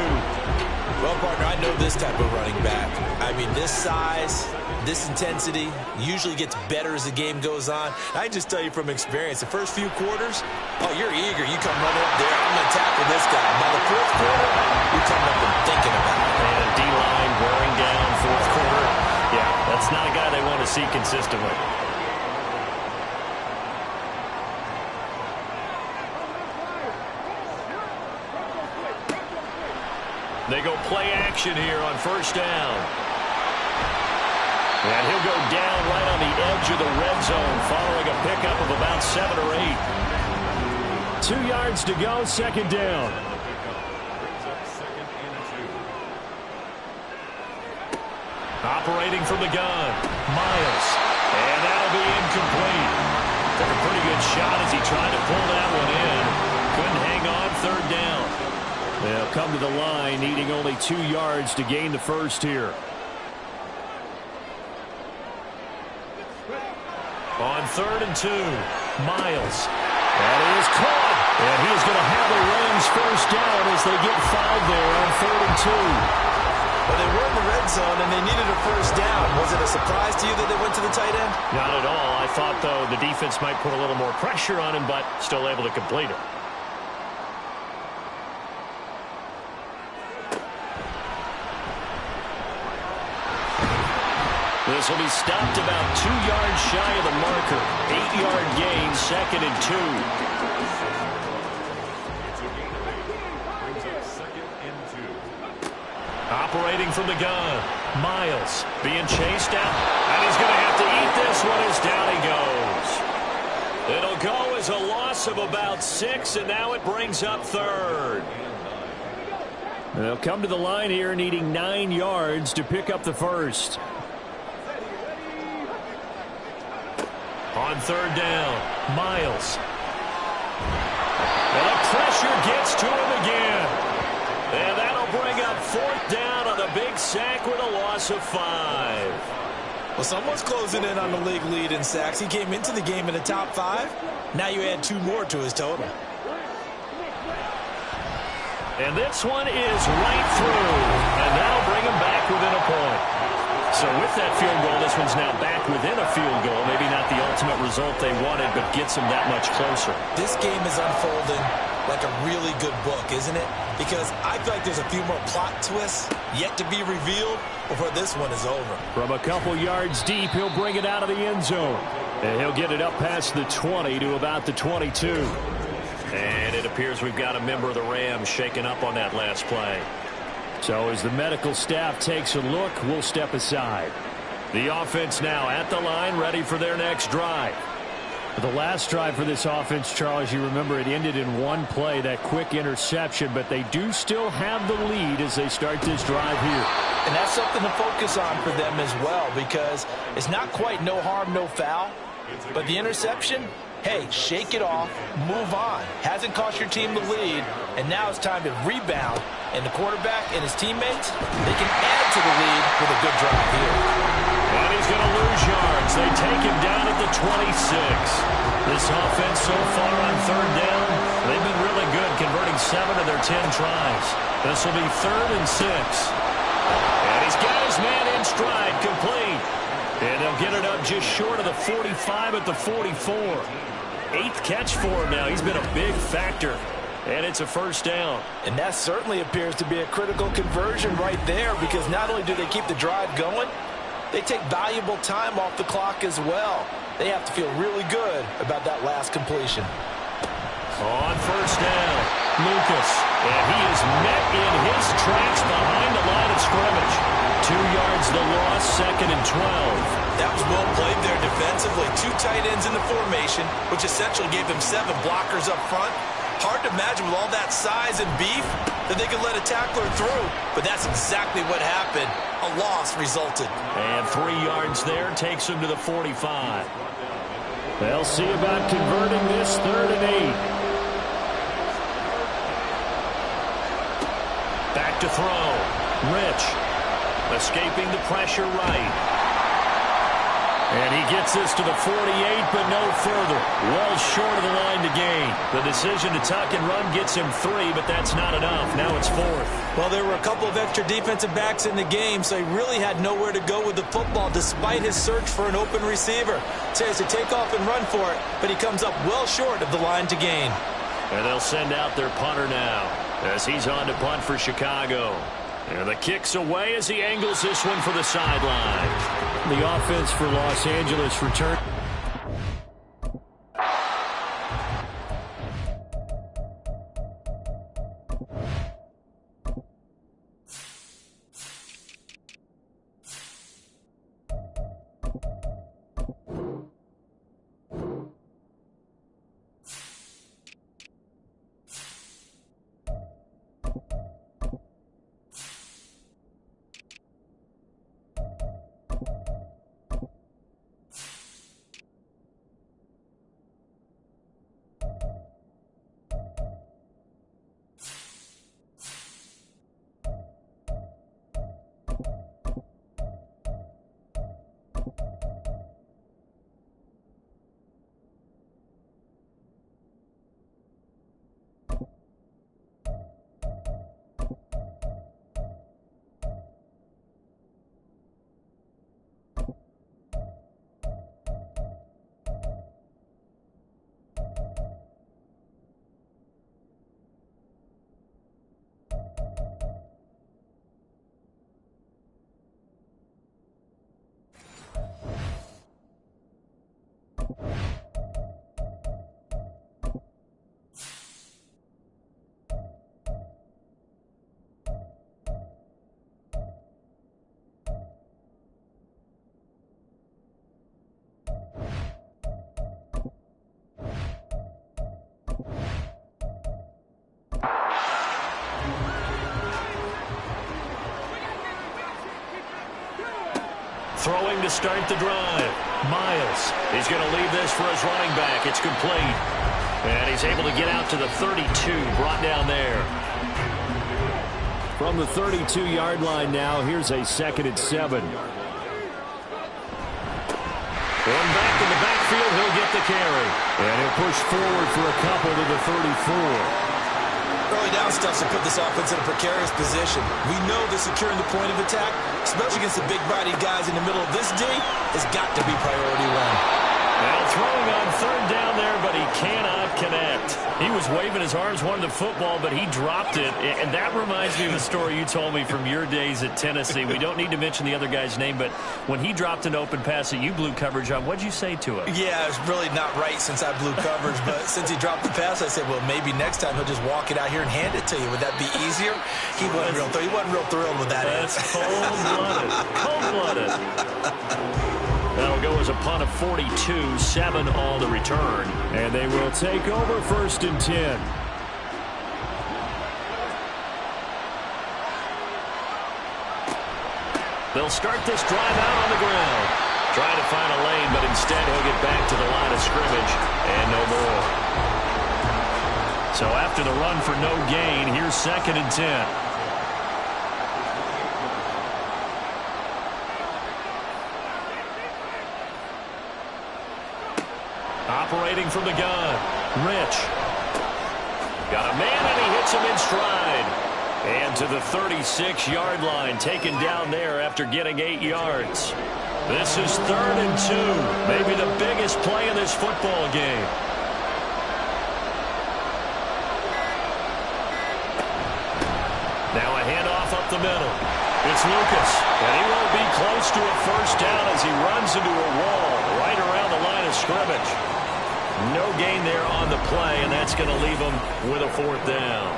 Well, partner, I know this type of running back. I mean, this size, this intensity usually gets better as the game goes on. I just tell you from experience, the first few quarters, oh, you're eager. You come running up there. I'm going to tackle this guy. By the 4th quarter, you're coming up and thinking about it. And D-line wearing down 4th quarter. Yeah, that's not a guy they want to see consistently. They go play action here on 1st down. And he'll go down right on the edge of the red zone following a pickup of about 7 or 8. 2 yards to go, 2nd down. Operating from the gun, Miles. And that'll be incomplete. Took a pretty good shot as he tried to pull that one in. Couldn't hang on, 3rd down. They'll come to the line, needing only 2 yards to gain the first here. On 3rd and 2, Miles. That is caught. And he's going to have the Rams 1st down as they get fouled there on 3rd and 2. Well, they were in the red zone, and they needed a 1st down. Was it a surprise to you that they went to the tight end? Not at all. I thought, though, the defense might put a little more pressure on him, but still able to complete it. This will be stopped about 2 yards shy of the marker. 8-yard gain, 2nd and 2. Operating from the gun, Miles being chased out, and he's going to have to eat this one as down he goes. It'll go as a loss of about 6, and now it brings up 3rd. They'll come to the line here, needing 9 yards to pick up the first. On 3rd down, Miles. And the pressure gets to him again. And that'll bring up 4th down on a big sack with a loss of 5. Well, someone's closing in on the league lead in sacks. He came into the game in the top 5. Now you add 2 more to his total. And this one is right through. And that'll bring them back within a point. So with that field goal, this one's now back within a field goal. Maybe not the ultimate result they wanted, but gets them that much closer. This game is unfolding like a really good book, isn't it? Because I feel like there's a few more plot twists yet to be revealed before this one is over. From a couple yards deep, he'll bring it out of the end zone. And he'll get it up past the 20 to about the 22. And it appears we've got a member of the Rams shaken up on that last play. So as the medical staff takes a look, we'll step aside. The offense now at the line, ready for their next drive. The last drive for this offense, Charles, you remember it ended in one play, that quick interception, but they do still have the lead as they start this drive here. And that's something to focus on for them as well, because it's not quite no harm, no foul, but the interception, hey, shake it off, move on. Hasn't cost your team the lead, and now it's time to rebound. And the quarterback and his teammates, they can add to the lead with a good drive here. And he's going to lose yards. They take him down at the 26. This offense so far on third down, they've been really good, converting 7 of their 10 tries. This will be 3rd and 6. And he's got his man in stride, complete. And they'll get it up just short of the 45 at the 44. 8th catch for him now. He's been a big factor. And it's a first down. And that certainly appears to be a critical conversion right there, because not only do they keep the drive going, they take valuable time off the clock as well. They have to feel really good about that last completion. On first down, Lucas. And he is met in his tracks behind the line of scrimmage. 2 yards the loss, 2nd and 12. That was well played there defensively. 2 tight ends in the formation, which essentially gave them 7 blockers up front. Hard to imagine with all that size and beef that they could let a tackler through. But that's exactly what happened. A loss resulted. And 3 yards there takes them to the 45. They'll see about converting this 3rd and 8. Back to throw. Rich. Escaping the pressure right. And he gets this to the 48, but no further. Well short of the line to gain. The decision to tuck and run gets him 3, but that's not enough. Now it's 4th. Well, there were a couple of extra defensive backs in the game, so he really had nowhere to go with the football despite his search for an open receiver. So he has to take off and run for it, but he comes up well short of the line to gain. And they'll send out their punter now as he's on to punt for Chicago. And the kick's away as he angles this one for the sideline. The offense for Los Angeles return. Throwing to start the drive. Miles. He's going to leave this for his running back. It's complete. And he's able to get out to the 32, brought down there. From the 32-yard line now, here's a 2nd and 7. One back in the backfield, he'll get the carry. And he'll push forward for a couple to the 34. Early down ground stuff to put this offense in a precarious position. We know that securing the point of attack, especially against the big-bodied guys in the middle of this D, has got to be priority one. Now throwing on third down there, but he cannot connect. He was waving his arms, wanted the football, but he dropped it. And that reminds me of the story you told me from your days at Tennessee. We don't need to mention the other guy's name, but when he dropped an open pass that you blew coverage on, what'd you say to him? Yeah, it's really not right since I blew coverage, but since he dropped the pass, I said, well, maybe next time he'll just walk it out here and hand it to you. Would that be easier? He wasn't real thrilled with that. That's cold-blooded. Cold-blooded. That'll go as a punt of 42, 7 on the return. And they will take over 1st and 10. They'll start this drive out on the ground. Trying to find a lane, but instead he'll get back to the line of scrimmage and no more. So after the run for no gain, here's 2nd and 10. Operating from the gun, Rich. Got a man, and he hits him in stride. And to the 36-yard line, taken down there after getting 8 yards. This is 3rd and 2, maybe the biggest play in this football game. Now a handoff up the middle. It's Lucas, and he won't be close to a first down as he runs into a wall right around the line of scrimmage. No gain there on the play, and that's going to leave him with a 4th down.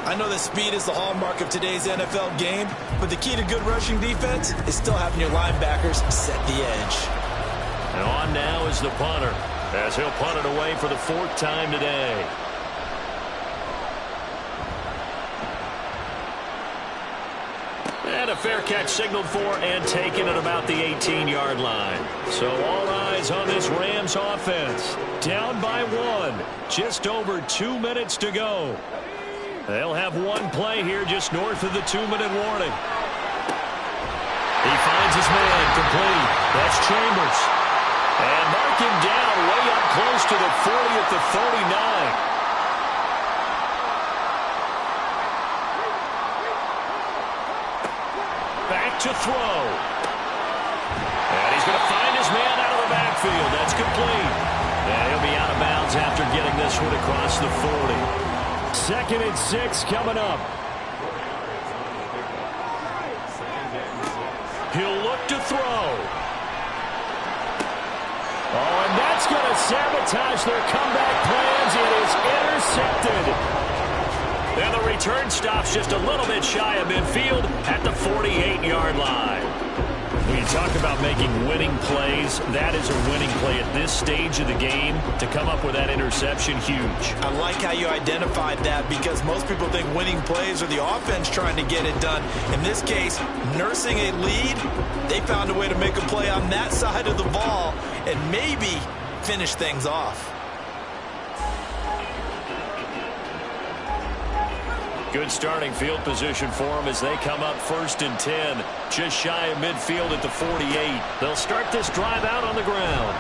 I know that speed is the hallmark of today's NFL game, but the key to good rushing defense is still having your linebackers set the edge. And on now is the punter, as he'll punt it away for the 4th time today. And a fair catch signaled for and taken at about the 18-yard line. So all eyes on this Rams offense. Down by 1. Just over 2 minutes to go. They'll have one play here just north of the 2-minute warning. He finds his man complete. That's Chambers. And mark him down way up close to the 40 at the 39. Back to throw. And he's going to find his man out of the backfield. That's complete. And he'll be out of bounds after getting this one across the 40. 2nd and 6 coming up. He'll look to throw. Oh, and that's going to sabotage their comeback plans. It is intercepted. And the return stops just a little bit shy of midfield at the 48-yard line. When you talk about making winning plays, that is a winning play at this stage of the game. To come up with that interception, huge. I like how you identified that because most people think winning plays are the offense trying to get it done. In this case, nursing a lead, they found a way to make a play on that side of the ball and maybe finish things off. Good starting field position for them as they come up 1st and 10. Just shy of midfield at the 48. They'll start this drive out on the ground.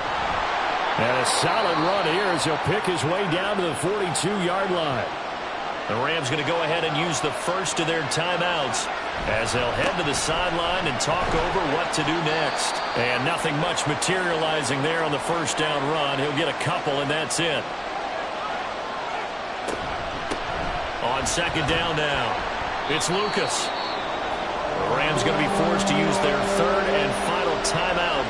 And a solid run here as he'll pick his way down to the 42-yard line. The Rams going to go ahead and use the first of their timeouts as they'll head to the sideline and talk over what to do next. And nothing much materializing there on the first down run. He'll get a couple, and that's it. On 2nd down now, it's Lucas. The Rams going to be forced to use their 3rd and final timeout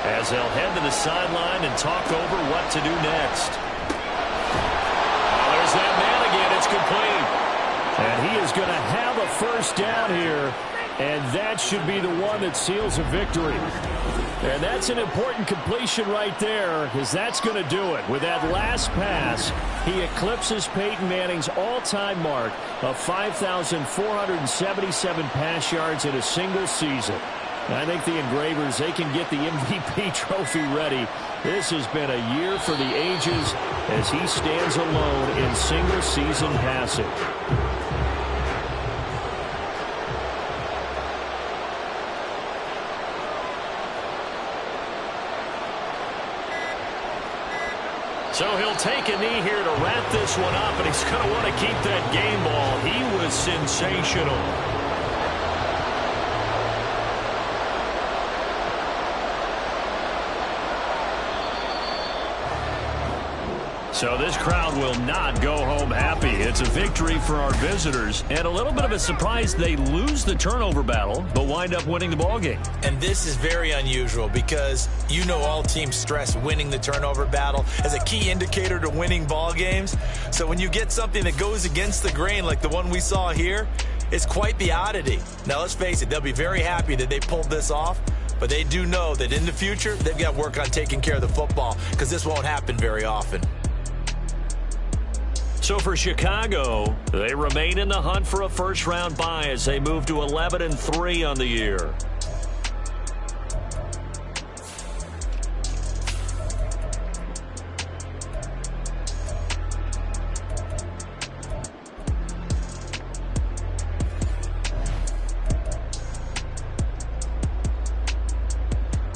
as they'll head to the sideline and talk over what to do next. Oh, there's that man again. It's complete. And he is going to have a first down here, and that should be the one that seals a victory. And that's an important completion right there, because that's going to do it. With that last pass, he eclipses Peyton Manning's all-time mark of 5,477 pass yards in a single season. I think the Engravers, they can get the MVP trophy ready. This has been a year for the ages as he stands alone in single-season passing. So he'll take a knee here to wrap this one up, and he's going to want to keep that game ball. He was sensational. So this crowd will not go home happy. It's a victory for our visitors, and a little bit of a surprise they lose the turnover battle, but wind up winning the ballgame. And this is very unusual because you know all teams stress winning the turnover battle as a key indicator to winning ball games. So when you get something that goes against the grain like the one we saw here, it's quite the oddity. Now let's face it, they'll be very happy that they pulled this off, but they do know that in the future they've got to work on taking care of the football because this won't happen very often. So for Chicago, they remain in the hunt for a first-round bye as they move to 11-3 on the year.